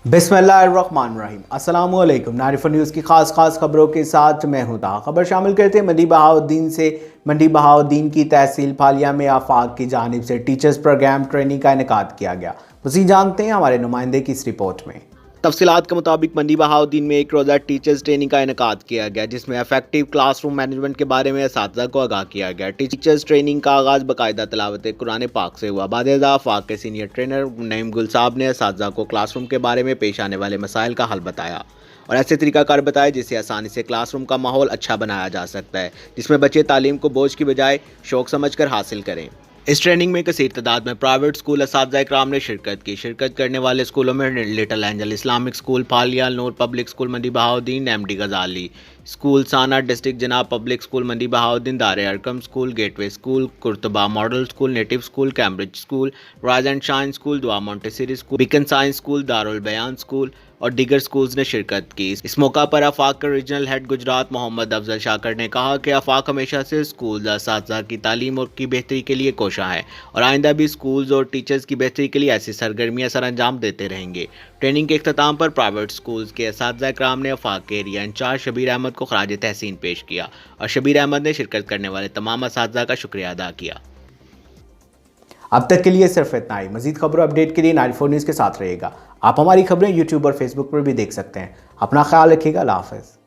बिस्मिल्लाहिर्रहमानिर्रहीम। अस्सलामु अलैकुम। नारिफ न्यूज़ की खास खबरों के साथ मैं हूं ताहा। खबर शामिल करते हैं मंडी बहाउद्दीन से। मंडी बहाउद्दीन की तहसील फालिया में आफाक की जानिब से टीचर्स प्रोग्राम ट्रेनिंग का इनेकाद किया गया। मज़ीद जानते हैं हमारे नुमाइंदे की इस रिपोर्ट में। तफसीलात के मुताबिक मंडी बहाउद्दीन में एक रोज़ा टीचर्स ट्रेनिंग का इनेकाद किया गया, जिसमें इफेक्टिव क्लासरूम मैनेजमेंट के बारे में असातिज़ा को आगाह किया गया। टीचर्स ट्रेनिंग का आगाज़ बाकायदा तिलावत कुरान पाक से हुआ। बाद आफाक के सीनियर ट्रेनर नईम गुल साहब ने असातिज़ा को क्लासरूम के बारे में पेश आने वाले मसाइल का हल बताया और ऐसे तरीक़ाकार बताया जिससे आसानी से क्लासरूम का माहौल अच्छा बनाया जा सकता है, जिसमें बच्चे तालीम को बोझ की बजाय शौक़ समझ कर हासिल करें। इस ट्रेनिंग में कसीर तादाद में प्राइवेट स्कूल असातिज़ा इकराम ने शिरकत की। शिरकत करने वाले स्कूलों में little angel Islamic school Phalia, Noor public school Mandi Bahauddin, MD Ghazali school Sana, district Janab public school Mandi Bahauddin, Dare Arqam school, gateway school, Qurtaba model school, native school, Cambridge school, rise and shine school, Dua Montessori school, beacon science school, Darul Bayan school और दीगर स्कूल्स ने शिरकत की। इस मौका पर आफाक के regional head Gujarat Mohammad Afzal शाकर ने कहा कि आफाक हमेशा से स्कूल असातिज़ा की तालीम और की बेहतरी के लिए कोशा है और आइंदा भी स्कूल्स और टीचर्स की बेहतरी के लिए ऐसी सरगर्मियां सर अंजाम देते रहेंगे। ट्रेनिंग के इख्तिताम पर प्राइवेट स्कूल्स के असातिज़ा इकराम ने आफाक के एरिया इंचार्ज शबीर अहमद को खराज तहसीन पेश किया और शबीर अहमद ने शिरकत करने वाले तमाम असातिज़ा का शुक्रिया अदा किया। अब तक के लिए सिर्फ इतना ही। मजीद खबरों अपडेट के लिए 94 न्यूज़ के साथ रहेगा। आप हमारी खबरें यूट्यूब और फेसबुक पर भी देख सकते हैं। अपना ख्याल रखिएगा। अल्लाह हाफ़िज़।